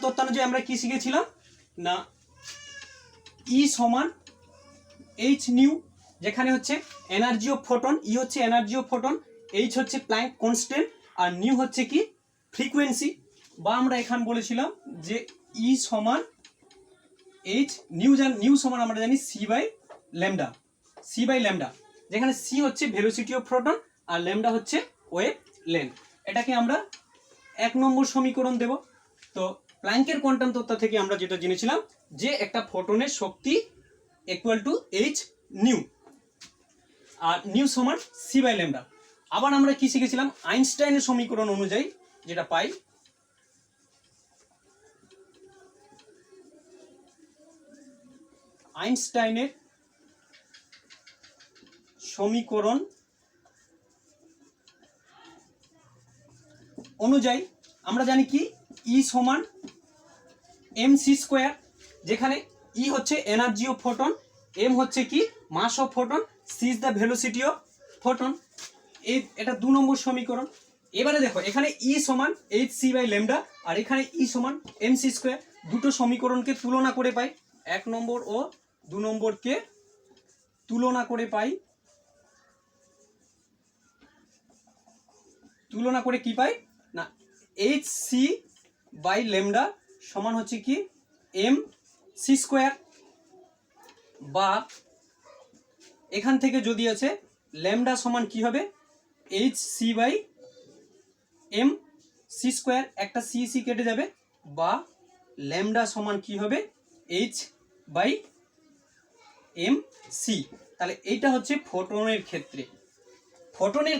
তত্ত্বানুযায়ী আমরা কি শিখেছিলাম না ই সমান এইচ নিউ, যেখানে হচ্ছে এনার্জি অফ ফোটন, ই হচ্ছে এনার্জি অফ ফোটন, এইচ হচ্ছে প্ল্যাঙ্ক কনস্ট্যান্ট, আর নিউ হচ্ছে কি ফ্রিকোয়েন্সি। বা আমরা এখানে বলেছিলাম যে ই সমান এইচ, নিউ সমান আমরা জানি সি বাই ল্যামডা, যেখানে সি হচ্ছে ভেলোসিটি অফ ফোটন আর ল্যামডা হচ্ছে ওয়েভ লেন্থ। এটাকে আমরা 1 নম্বর সমীকরণ দেব। তো প্ল্যাঙ্কের কোয়ান্টাম তত্ত্ব থেকে আমরা যেটা জেনেছিলাম যে একটা ফোটনের শক্তি ইকুয়াল টু এইচ নিউ, আর নিউ সমান সি বাই ল্যামডা। আবার আমরা কি শিখেছিলাম আইনস্টাইনের সমীকরণ অনুযায়ী যেটা পাই আইনস্টাইনের সমীকরণ অনুযায়ী আমরা জানি কি ই সমান এম সি স্কোয়ার, যেখানে ই হচ্ছে এনার্জি অফ ফোটন, এম হচ্ছে কি mass of photon, C is the velocity of photon. এটা 2 নম্বর সমীকরণ। এবারে দেখো এখানে ই সমান এইচ সি বাই ল্যামডা আর এখানে ই সমান এম সি স্কোয়ার, দুটো সমীকরণকে তুলনা করে পাই, 1 নম্বর ও 2 নম্বরকে তুলনা করে পাই। তুলনা করে কি পাই না এইচ সি বাই ল্যামডা সমান হচ্ছে কি এম সি স্কোয়ার, বা এখান থেকে যদি আছে ল্যামডা সমান কি হবে H C by M C square, একটা সি সি কেটে যাবে, বা ল্যামডা সমান কি হবে এইচ বাই এম সি। তাহলে এইটা হচ্ছে ফোটনের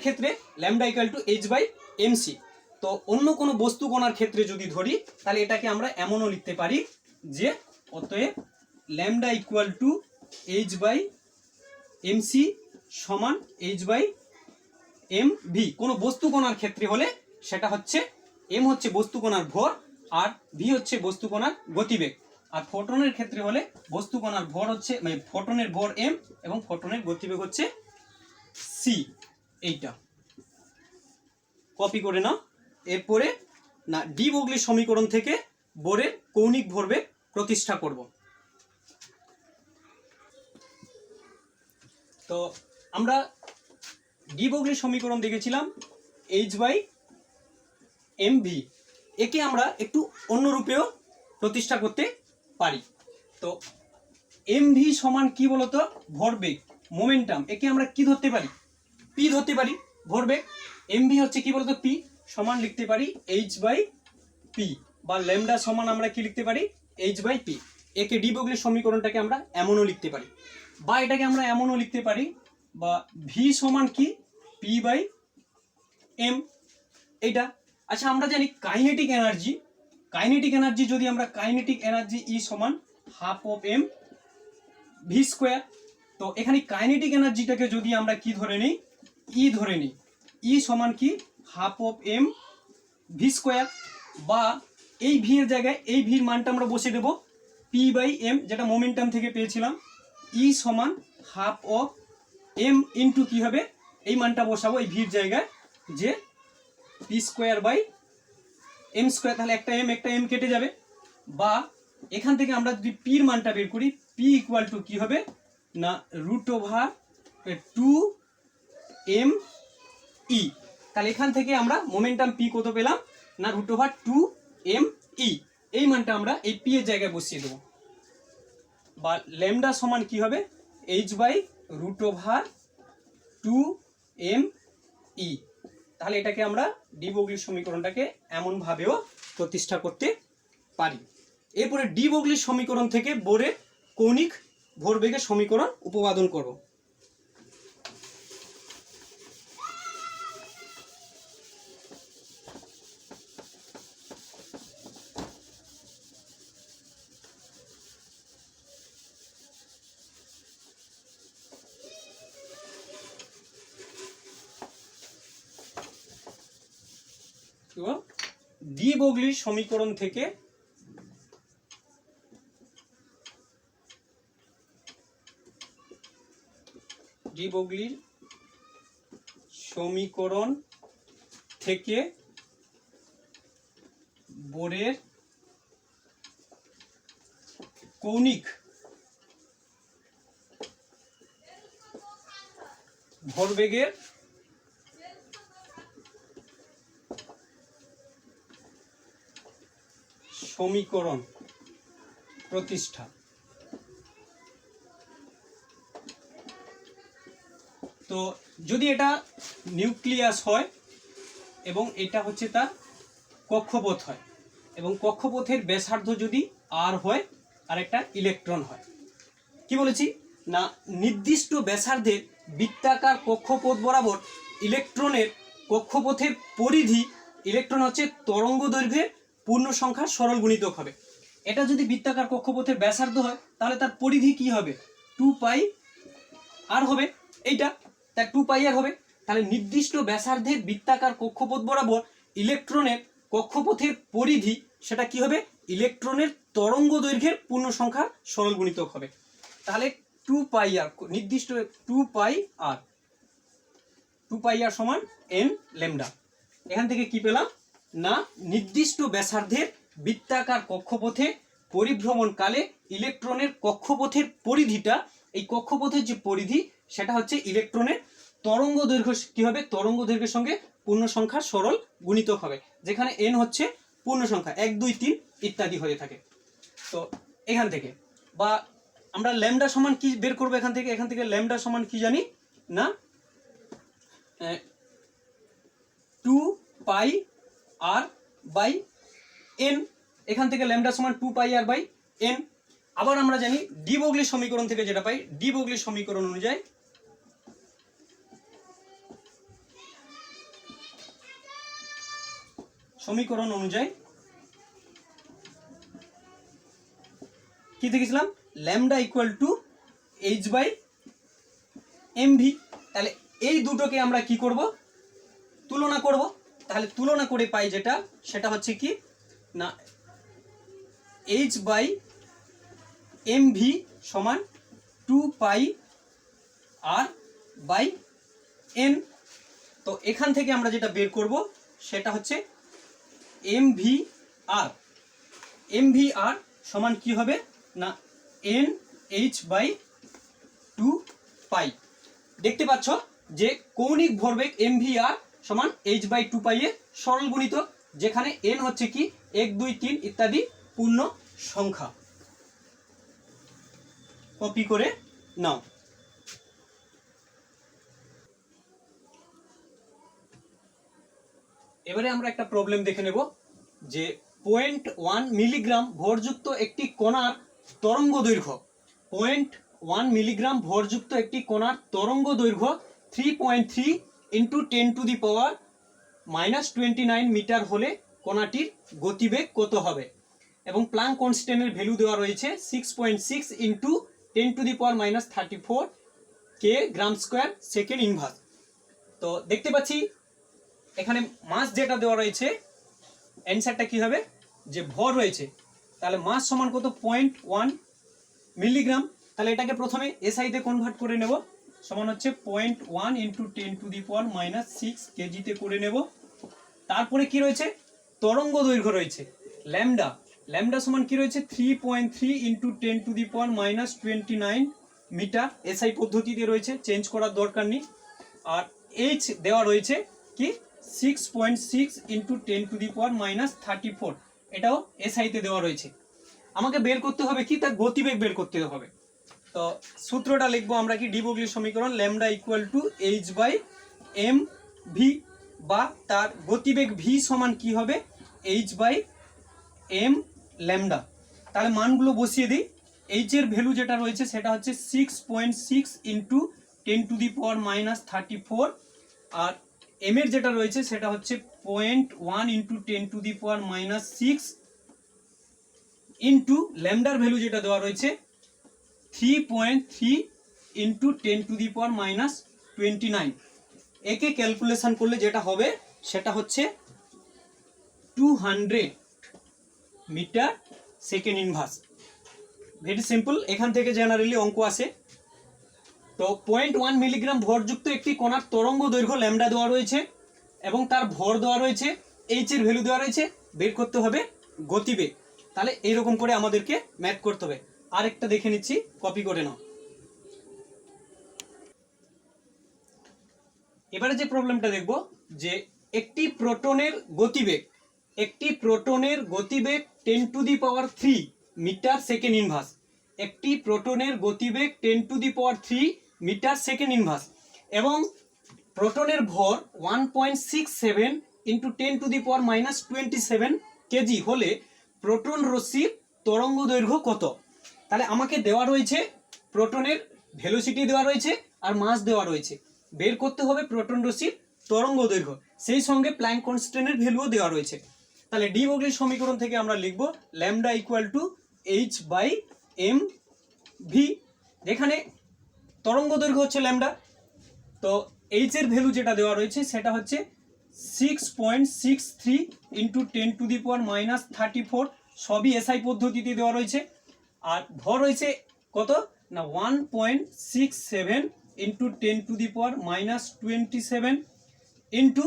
ক্ষেত্রে lambda equal to H by M C. তো অন্য কোনো বস্তু কণার ক্ষেত্রে যদি ধরি তাহলে এটাকে আমরা এমনও লিখতে পারি যে অতএব lambda equal to H by M C সমান এইচ বাই এম ভি। কোনো বস্তু কণার ক্ষেত্রে হলে সেটা হচ্ছে এম হচ্ছে বস্তু কণার ভর আর ভি হচ্ছে বস্তু কণার গতিবেগ, আর ফোটনের ক্ষেত্রে হলে বস্তু কণার ভর হচ্ছে মানে ফোটনের ভর এম এবং ফোটনের গতিবেগ হচ্ছে সি। এইটা কপি করে নাও। এরপরে না ডি ব্রগলি সমীকরণ থেকে বোরের কৌণিক ভরবেগ প্রতিষ্ঠা করব। তো আমরা ডি ব্রগলি সমীকরণ দেখেছিলাম এইচ বাই এম ভি, একে আমরা একটু অন্য রূপেও প্রতিষ্ঠা করতে পারি। তো এম ভি সমান কি বলতো ভরবেগ মোমেন্টাম, একে আমরা কি ধরতে পারি পি ধরতে পারি ভরবেগ। এম ভি হচ্ছে কি বলতো পি, সমান লিখতে পারি এইচ বাই পি, বা ল্যামডা সমান আমরা কি লিখতে পারি এইচ বাই পি। একে ডি ব্রগলি সমীকরণটাকে আমরা এমনও লিখতে পারি, বা এটাকে আমরা এমনও লিখতে পারি বা ভি সমান কি পি বাই এম। এইটা আচ্ছা আমরা জানি কাইনেটিক এনার্জি যদি আমরা কাইনেটিক এনার্জি ই সমান half of M V square. তো এখানে কাইনেটিক এনার্জিটাকে যদি আমরা কি ধরে নিই ই ধরে নিই, ই সমান কি half of M V square, বা এই ভি এর জায়গায় এই ভির মানটা আমরা বসে দেব পি বাই এম, যেটা মোমেন্টাম থেকে পেয়েছিলাম, ই সমান হাফ অফ এম ইন্টু কি হবে এই মানটা বসাবো এই ভির জায়গায় যে P square by M square, তাহলে একটা এম কেটে যাবে। বা এখান থেকে আমরা যদি পির মানটা বের করি পি ইকুয়াল টু কি হবে না রুট ওভার 2 এম ই। তাহলে এখান থেকে আমরা মোমেন্টাম পি কত পেলাম না রুট ওভার 2 এম ই, এই মানটা আমরা এই পি এর জায়গায় বসিয়ে দেবো। বা ল্যামডা সমান কি হবে H by root over 2 M E. তাহলে এটাকে আমরা ডি ব্রগলি সমীকরণটাকে এমনভাবেও প্রতিষ্ঠা করতে পারি। এরপরে ডি ব্রগলি সমীকরণ থেকে বোরের কৌণিক ভরবেগের সমীকরণ উপপাদন করব। ডি ব্রগলির সমীকরণ থেকে ডি ব্রগলির সমীকরণ থেকে বোরের কৌণিক ভরবেগের সমীকরণ প্রতিষ্ঠা। তো যদি এটা নিউক্লিয়াস হয় এবং এটা হচ্ছে তার কক্ষপথ হয় এবং কক্ষপথের ব্যাসার্ধ যদি আর হয় আর একটা ইলেকট্রন হয়, কি বলেছি না নির্দিষ্ট ব্যাসার্ধের বৃত্তাকার কক্ষপথ বরাবর ইলেকট্রনের কক্ষপথের পরিধি, ইলেকট্রন হচ্ছে তরঙ্গ দৈর্ঘ্যের পূর্ণ সংখ্যার সরল গুণিতক হবে। এটা যদি বৃত্তাকার কক্ষপথের ব্যাসার্ধ হয় তাহলে তার পরিধি কি হবে 2πr হবে, এইটা তার 2πr হবে। তাহলে নির্দিষ্ট ব্যাসার্ধের বৃত্তাকার কক্ষপথ বরাবর ইলেকট্রনের কক্ষপথের পরিধি সেটা কি হবে ইলেকট্রনের তরঙ্গ দৈর্ঘ্যের পূর্ণ সংখ্যার সরল গুণিতক হবে। তাহলে 2πr নির্দিষ্ট 2πr সমান n ল্যামডা। এখান থেকে কি পেলাম না নির্দিষ্ট ব্যাসার্ধের বৃত্তাকার কক্ষপথে পরিভ্রমণকালে ইলেকট্রনের কক্ষপথের পরিধিটা, এই কক্ষপথের যে পরিধি সেটা হচ্ছে ইলেকট্রনের তরঙ্গ দৈর্ঘ্য কি হবে তরঙ্গ দৈর্ঘ্যের সঙ্গে পূর্ণ সংখ্যার সরল গুণিতক হবে, যেখানে n হচ্ছে পূর্ণ সংখ্যা 1 2 3 ইত্যাদি হয়ে থাকে। তো এখান থেকে বা আমরা ল্যামডা সমান কি বের করব এখান থেকে ল্যামডা সমান কি জানি না 2πr/n। এখান থেকে ল্যামডা সমান 2πr/n। আবার আমরা জানি ডি ব্রগলির সমীকরণ থেকে যেটা পাই, ডি ব্রগলির সমীকরণ অনুযায়ী কি দেখেছিলাম ল্যামডা ইকুয়াল টু h/mv। তাহলে এই দুটোকে আমরা কি করব তুলনা করব। তাহলে তুলনা করে পাই যেটা সেটা হচ্ছে কি না h/mv সমান 2πr/n। তো এখান থেকে আমরা যেটা বের করব সেটা হচ্ছে mvr সমান কি হবে না nh/2π। দেখতে পাচ্ছ যে কৌণিক ভরবেগ mvr সমান h/2π এর সরল গুণিতক, যেখানে n হচ্ছে কি 1 2 3 ইত্যাদি পূর্ণ সংখ্যা। কপি করে নাও। এবারে আমরা একটা প্রবলেম দেখে নেব যে 0.1 মিলিগ্রাম ভরযুক্ত একটি কণার তরঙ্গ দৈর্ঘ্য 0.1 মিলিগ্রাম ভরযুক্ত একটি কণার তরঙ্গ দৈর্ঘ্য 3.3 × 10⁻⁻29 মিটার হলে কণাটির গতিবেগ কত হবে? এবং প্লাঙ্ক কনস্ট্যান্টের ভ্যালু দেওয়া রয়েছে 6.6 × 10⁻34 কে গ্রাম স্কয়ার সেকেন্ড ইনভার্স। তো দেখতে পাচ্ছি এখানে মাস যেটা দেওয়া রয়েছে অ্যান্সারটা কি হবে যে ভর রয়েছে, তাহলে মাস সমান কত 0.1 মিলিগ্রাম। তাহলে এটাকে প্রথমে এসআই তে কনভার্ট করে নেব, সমান হচ্ছে 0.1 × 10⁻⁻6 কেজিতে করে নেব। তারপরে কি রয়েছে তরঙ্গ দৈর্ঘ্য রয়েছে ল্যামডা, ল্যামডা সমান কি রয়েছে 3.3 × 10⁻29 মিটার। এসআই পদ্ধতিতে রয়েছে, চেঞ্জ করার দরকার নেই। আর এইচ দেওয়া রয়েছে কি 6.6 × 10⁻34, এটাও এসআইতে দেওয়া রয়েছে। আমাকে বের করতে হবে কি তার গতিবেগ বের করতে হবে। তো সূত্রটা লিখবো আমরা কি ডি ব্রগলির সমীকরণ ল্যামডা ইকুয়াল টু h/mv, বা তার গতিবেগ v সমান কি হবে h/m ল্যামডা। তাহলে মানগুলো বসিয়ে দিই। এইচ এর ভ্যালু যেটা রয়েছে সেটা হচ্ছে 6.6 × 10⁻34, আর এম এর যেটা রয়েছে সেটা হচ্ছে 0.1 × 10⁻6 ইন্টু ল্যামডার ভ্যালু যেটা দেওয়া রয়েছে 3.3 × 10⁻29। একে ক্যালকুলেশন করলে যেটা হবে সেটা হচ্ছে 200 metre second inverse. Very simple, এখান থেকে জেনারেলি অঙ্ক আসে। তো 0.1 মিলিগ্রাম ভরযুক্ত একটি কণার তরঙ্গ দৈর্ঘ্য ল্যামডা দেওয়া রয়েছে এবং তার ভর দেওয়া রয়েছে, এইচ এর ভ্যালু দেওয়া রয়েছে, বের করতে হবে গতিবেগ। তাহলে এইরকম করে আমাদেরকে ম্যাথ করতে হবে। আরেকটা দেখে নিচ্ছি, কপি করে নাও। এবারে যে প্রবলেমটা দেখব, যে একটি প্রোটনের গতিবেগ 10⁻³ মিটার সেকেন্ড ইনভার্স। একটি প্রোটনের গতিবেগ 10⁻³ মিটার সেকেন্ড ইনভার্স এবং প্রোটনের ভর 1.67 × 10⁻⁻27 কেজি হলে প্রোটন রশ্মির তরঙ্গ দৈর্ঘ্য কত? তাহলে আমাকে দেওয়া রয়েছে প্রোটনের ভেলোসিটি দেওয়া রয়েছে আর মাস দেওয়া রয়েছে, বের করতে হবে প্রোটন রশ্মির তরঙ্গ দৈর্ঘ্য, সেই সঙ্গে প্ল্যাঙ্ক কনস্ট্যান্টের ভ্যালুও দেওয়া রয়েছে। তাহলে ডি ব্রগলির সমীকরণ থেকে আমরা লিখব ল্যামডা = h/mv। যেখানে তরঙ্গ দৈর্ঘ্য হচ্ছে ল্যামডা, তো এইচ এর ভ্যালু যেটা দেওয়া রয়েছে সেটা হচ্ছে 6.63 × 10⁻⁻34, সবই এসআই পদ্ধতিতে দেওয়া রয়েছে। আর ভর রয়েছে কত না 1.67 × 10⁻⁻27 ইন্টু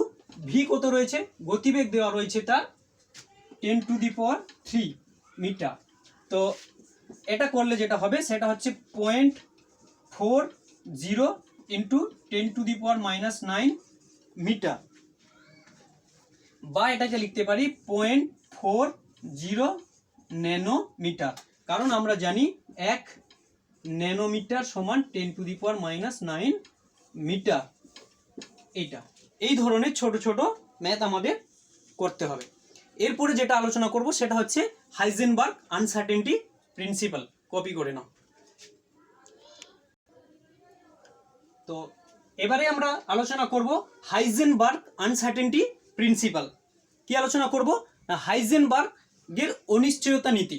ভি কত রয়েছে, গতিবেগ দেওয়া রয়েছে তার 10⁻³ মিটার। তো এটা করলে যেটা হবে সেটা হচ্ছে 0.40 × 10⁻⁹ মিটার, বা এটাকে লিখতে পারি 0.40 ন্যানোমিটার, কারণ আমরা জানি 1 ন্যানোমিটার সমান 10⁻⁹ মিটার। এইটা এই ধরনের ছোট ছোট ম্যাথ আমাদের করতে হবে। এরপরে যেটা আলোচনা করব সেটা হচ্ছে হাইজেনবার্গ আনসার্টেনটি প্রিন্সিপাল। কপি করে নাও। তো এবারে আমরা আলোচনা করব হাইজেনবার্গ আনসার্টেনটি প্রিন্সিপাল। কি আলোচনা করব না হাইজেনবার্গের অনিশ্চয়তা নীতি।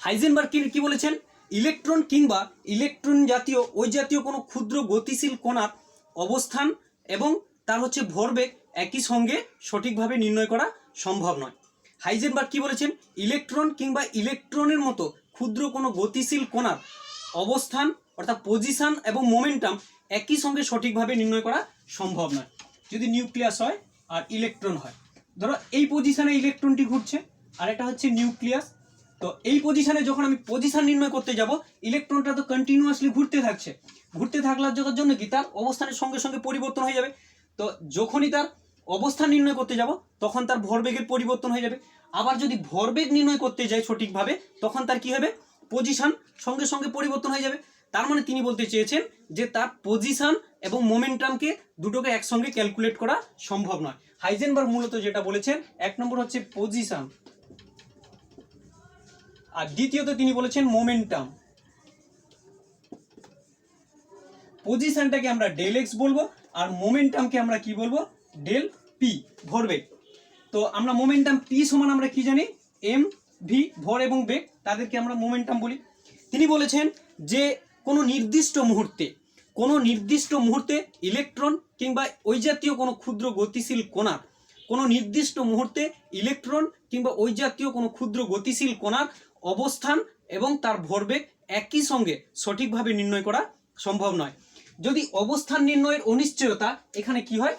হাইজেনবার্গ কি বলেছেন, ইলেকট্রন কিংবা ইলেকট্রন জাতীয় ওই জাতীয় কোনো ক্ষুদ্র গতিশীল কণার অবস্থান এবং তার হচ্ছে ভরবেগ একই সঙ্গে সঠিকভাবে নির্ণয় করা সম্ভব নয়। হাইজেনবার্গ কি বলেছেন, ইলেকট্রন কিংবা ইলেকট্রনের মতো ক্ষুদ্র কোনো গতিশীল কণার অবস্থান অর্থাৎ পজিশন এবং মোমেন্টাম একই সঙ্গে সঠিকভাবে নির্ণয় করা সম্ভব নয়। যদি নিউক্লিয়াস হয় আর ইলেকট্রন হয়, ধরো এই পজিশনে ইলেকট্রনটি ঘুরছে আর এটা হচ্ছে নিউক্লিয়াস, তো এই পজিশনে যখন আমি পজিশন নির্ণয় করতে যাব, ইলেকট্রনটা তো কন্টিনিউয়াসলি ঘুরতে থাকছে, ঘুরতে থাকার জন্য কি তার অবস্থানের সঙ্গে সঙ্গে পরিবর্তন হয়ে যাবে। তো যখনই তার অবস্থান নির্ণয় করতে যাব তখন তার ভরবেগের পরিবর্তন হয়ে যাবে। আবার যদি ভরবেগ নির্ণয় করতে যাই সঠিকভাবে, তখন তার কি হবে, পজিশন সঙ্গে সঙ্গে পরিবর্তন হয়ে যাবে। তার মানে তিনি বলতে চেয়েছেন যে তার পজিশন এবং মোমেন্টামকে দুটোকে একসঙ্গে ক্যালকুলেট করা সম্ভব নয়। হাইজেনবার্গ মূলত যেটা বলেছেন, এক নম্বর হচ্ছে পজিশন আর দ্বিতীয়ত তিনি বলেছেন মোমেন্টাম। পজিশনটাকে আমরা ডেল এক্স বলবো আর মোমেন্টামকে আমরা কি বলবো, ডেল পি, ভরবেগ। তো আমরা মোমেন্টাম পি সমান আমরা কি জানি, এম ভি, ভর এবং বেগ, তাদেরকে আমরা মোমেন্টাম বলি। তিনি বলেছেন যে কোনো নির্দিষ্ট মুহূর্তে ইলেকট্রন কিংবা ওই জাতীয় কোনো ক্ষুদ্র গতিশীল কণার অবস্থান এবং তার ভরবেগ একই সঙ্গে সঠিকভাবে নির্ণয় করা সম্ভব নয়। যদি অবস্থান নির্ণয়ের অনিশ্চয়তা, এখানে কি হয়,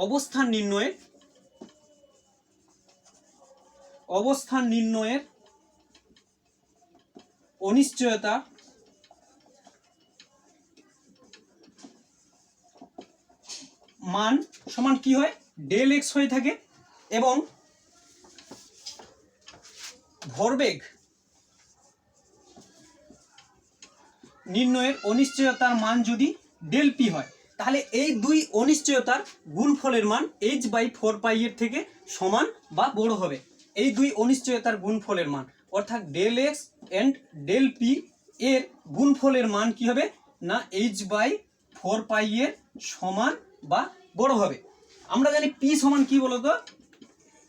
অবস্থান নির্ণয়ের অনিশ্চয়তা মান সমান কি হয়, ডেল এক্স হয়ে থাকে এবং ভরবেগ নির্ণয়ের অনিশ্চয়তার মান যদি ডেল পি হয়, তাহলে এই দুই অনিশ্চয়তার গুণফলের মান h/4π এর থেকে সমান বা বড় হবে। এই দুই অনিশ্চয়তার গুণফলের মান অর্থাৎ del X and del P এর গুণফলের মান কি হবে না h/4π এর সমান বা বড় হবে। আমরা জানি পি সমান কি বলতো,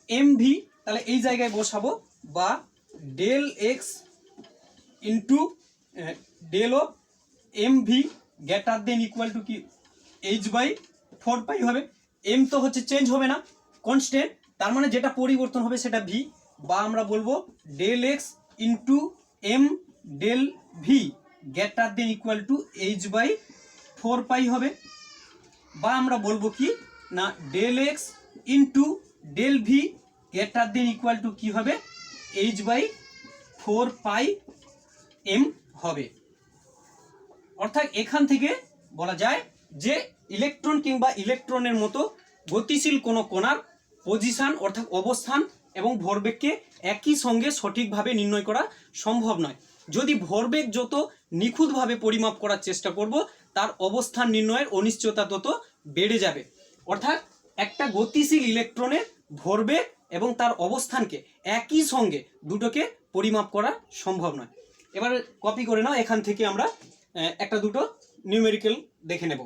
এম ভি, তাহলে এই জায়গায় বসাবো, বা del X into del of M V greater than equal to কি h/4π হবে। এম তো হচ্ছে চেঞ্জ হবে না, কনস্ট্যান্ট, তার মানে যেটা পরিবর্তন হবে সেটা ভি, বা আমরা বলবো del X into M del V greater than equal to H by 4 pi হবে, বা আমরা বলবো কি না del X into del V greater than equal to কি হবে এইচ বাই 4 পাই এম হবে। অর্থাৎ এখান থেকে বলা যায় যে ইলেকট্রন কিংবা ইলেকট্রনের মতো গতিশীল কোনো কণার পজিশন অর্থাৎ অবস্থান এবং ভরবেগকে একই সঙ্গে সঠিকভাবে নির্ণয় করা সম্ভব নয়। যদি ভরবেগ যত নিখুঁতভাবে পরিমাপ করার চেষ্টা করব, তার অবস্থান নির্ণয়ের অনিশ্চয়তা তত বেড়ে যাবে। অর্থাৎ একটা গতিশীল ইলেকট্রনের ভরবেগ এবং তার অবস্থানকে একই সঙ্গে দুটোকে পরিমাপ করা সম্ভব নয়। এবার কপি করে নাও, এখান থেকে আমরা একটা দুটো নিউমেরিক্যাল দেখে নেব।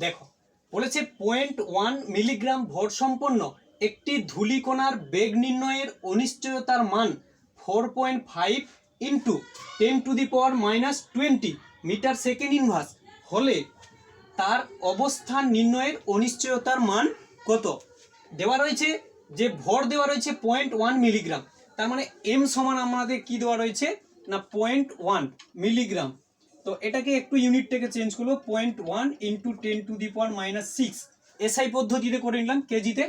দেখো বলেছে 0.1 মিলিগ্রাম ভর সম্পন্ন একটি ধূলিকণার বেগ নির্ণয়ের অনিশ্চয়তার মান 4.5 ইন্টু 10⁻⁻20 মিটার সেকেন্ড ইনভার্স হলে তার অবস্থান নির্ণয়ের অনিশ্চয়তার মান কত? দেওয়া রয়েছে যে ভর দেওয়া রয়েছে 0.1 মিলিগ্রাম, তার মানে এম সমান আমাদের কি দেওয়া রয়েছে না 0.1 মিলিগ্রাম। তো এটাকে একটু ইউনিটটাকে চেঞ্জ করলো, 0.1 ইন্টু 10⁻⁻6 এসআই পদ্ধতিতে করে নিলাম কেজিতে।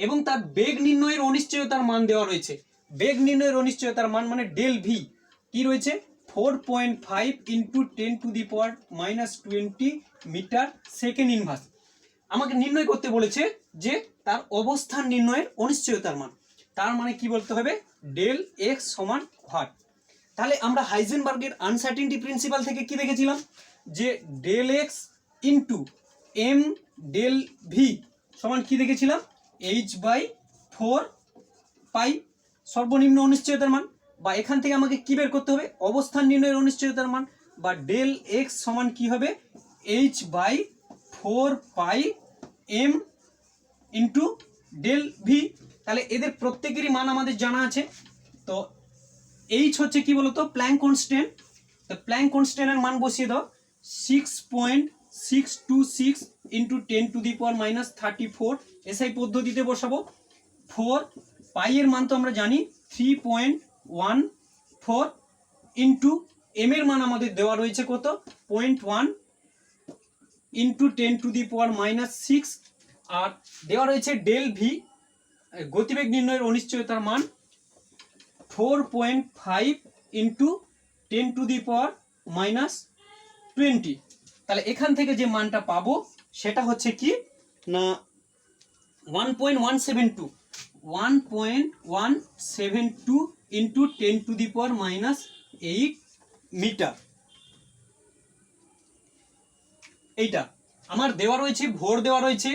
এবং তার বেগ নির্ণয়ের অনিশ্চয়তার মান দেওয়া রয়েছে। বেগ নির্ণয়ের অনিশ্চয়তার মান মানে ডেল ভি কি রয়েছে 4.5 ইন্টু 10⁻⁻20 মিটার সেকেন্ড ইনভার্স। আমাকে নির্ণয় করতে বলেছে যে তার অবস্থান নির্ণয়ের অনিশ্চয়তার মান, তার মানে কি বলতে হবে ডেল এক্স সমান হোয়াট। তাহলে আমরা হাইজেনবার্গের আনসার্টেনটি প্রিন্সিপাল থেকে কি দেখেছিলাম যে del X into M del V সমান কি দেখেছিলাম এইচ বাই 4 পাই সর্বনিম্ন অনিশ্চয়তার মান, বা এখান থেকে আমাকে কি বের করতে হবে অবস্থান নির্ণয়ের অনিশ্চয়তার মান, বা ডেল এক্স সমান কি হবে H by 4 pi M into del V. তাহলে এদের প্রত্যেকেরই মান আমাদের জানা আছে। তো এইচ হচ্ছে কি বলতো প্ল্যাঙ্ক কনস্ট্যান্ট, তো প্ল্যাঙ্ক কনস্ট্যান্টের মান বসিয়ে দাও 6.626 ইন্টু 10⁻⁻34 এসআই পদ্ধতিতে বসাবো। 4 পাই এর মান তো আমরা জানি 3.14 ইন্টু এম এর মান আমাদের দেওয়া রয়েছে কত 0.1 ইন্টু 10⁻⁻6, আর দেওয়া রয়েছে ডেল ভি গতিবেগ নির্ণয়ের অনিশ্চয়তার মান 4.5 ইন্টু 10⁻⁻20। তাহলে এখান থেকে যে মানটা পাবো সেটা হচ্ছে কি না 1.172 ইন্টু 10⁻⁸ মিটার। এইটা আমার দেওয়া রয়েছে, ভর দেওয়া রয়েছে,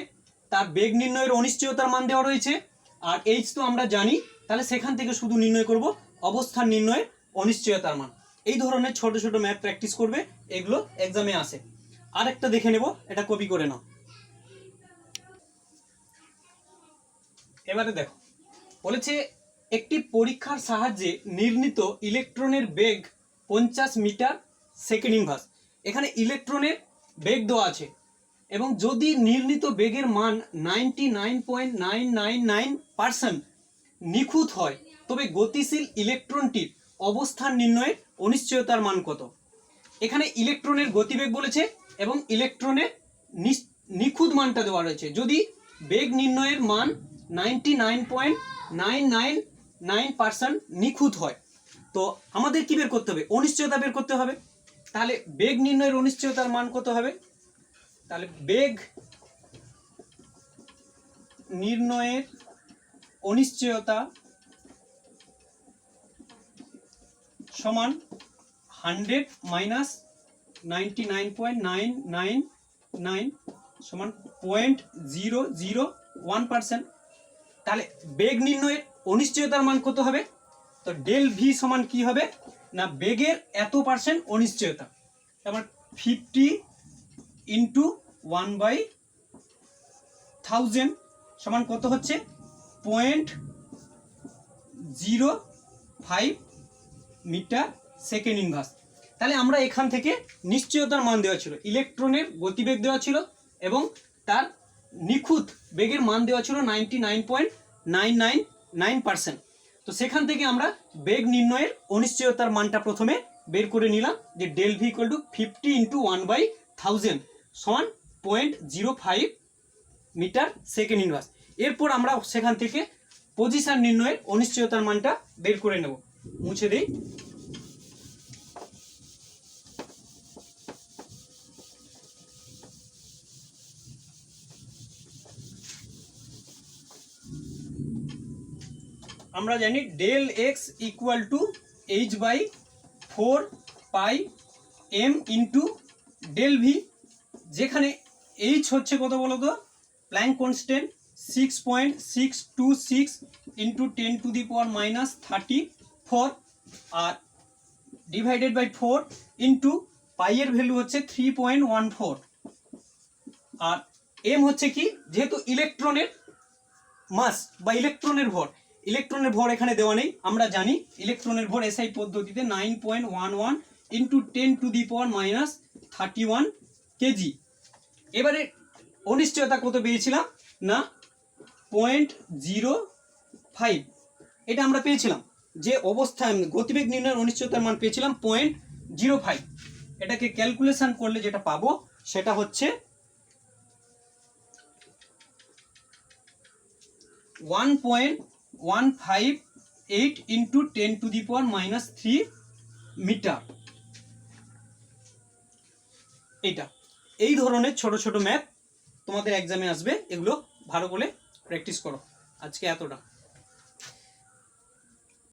তার বেগ নির্ণয়ের অনিশ্চয়তার মান দেওয়া রয়েছে, আর এইচ তো আমরা জানি। তাহলে সেখান থেকে শুধু নির্ণয় করব অবস্থান নির্ণয়ের অনিশ্চয়তার মান। এই ধরনের ছোট ছোট ম্যাথ প্র্যাকটিস করবে, এগুলো এক্সামে আসে। আরেকটা দেখে নেব, এটা কপি করে নাও। এবারে দেখো বলেছে একটি পরীক্ষার সাহায্যে নির্ণীত ইলেকট্রনের বেগ 50 মিটার সেকেন্ড ইনভার্স। এখানে ইলেকট্রনের বেগ দেওয়া আছে এবং যদি নির্ণীত বেগের মান 99.999% নিখুঁত হয় তবে গতিশীল ইলেকট্রনটির অবস্থান নির্ণয়ের অনিশ্চয়তার মান কত? এখানে ইলেকট্রনের গতিবেগ বলেছে এবং ইলেকট্রনের নিখুঁত মানটা দেওয়া রয়েছে। যদি বেগ নির্ণয়ের মান 99.999% নিখুঁত হয় তো আমাদের কি বের করতে হবে অনিশ্চয়তা বের করতে হবে। তাহলে বেগ নির্ণয়ের অনিশ্চয়তার মান কত হবে? তাহলে বেগ নির্ণয়ের অনিশ্চয়তা সমান 100 মাইনাস 99.999 সমান 0.001%। তাহলে বেগ নির্ণয়ের অনিশ্চয়তার মান কত হবে? তো ডেল ভি সমান কি হবে না বেগের এত পার্সেন্ট অনিশ্চয়তা, তারপর 50 ইন্টু 1/1000 সমান কত হচ্ছে 0.05 মিটার সেকেন্ড ইনভার্স। তাহলে আমরা এখান থেকে নিশ্চয়তার মান দেওয়া ছিল, ইলেকট্রনের গতিবেগ দেওয়া ছিল এবং তার নিখুঁত বেগের মান দেওয়া ছিল 99.999%। তো সেখান থেকে আমরা বেগ নির্ণয়ের অনিশ্চয়তার মানটা প্রথমে বের করে নিলাম, যে del V equal to 50 into 1/1000 সমান 0.05 মিটার সেকেন্ড ইনভার্স। এরপর আমরা সেখান থেকে পজিশন নির্ণয়ের অনিশ্চয়তার মানটা বের করে নেব। মুছে দিই। আমরা জানি del X equal to h/4πm into del V, যেখানে এইচ হচ্ছে কত বলো তো, প্ল্যাঙ্ক কনস্ট্যান্ট 6.626 ইন্টু 10⁻⁻34, আর ডিভাইডেড বাই 4 ইন্টু পাই এর ভ্যালু হচ্ছে 3.14, আর এম হচ্ছে কি, যেহেতু ইলেকট্রনের মাস বা ইলেকট্রনের ভর এখানে দেওয়া নেই, আমরা জানি ইলেকট্রনের ভর এসআই পদ্ধতিতে 9.11 ইন্টু 10⁻31 কেজি। এবারে অনিশ্চয়তা কত পেয়েছিলাম না 0.05, এটা আমরা পেয়েছিলাম যে অবস্থায় গতিবেগ নির্ণয়ের অনিশ্চয়তার মান পেয়েছিলাম 0.05। এটাকে ক্যালকুলেশন করলে যেটা পাবো সেটা হচ্ছে 1.158 ইন্টু 10⁻³ মিটার। এটা এই ধরনের ছোট ছোট ম্যাথ তোমাদের এক্সামে আসবে, এগুলো ভালো করে প্র্যাকটিস করো। আজকে এতটা।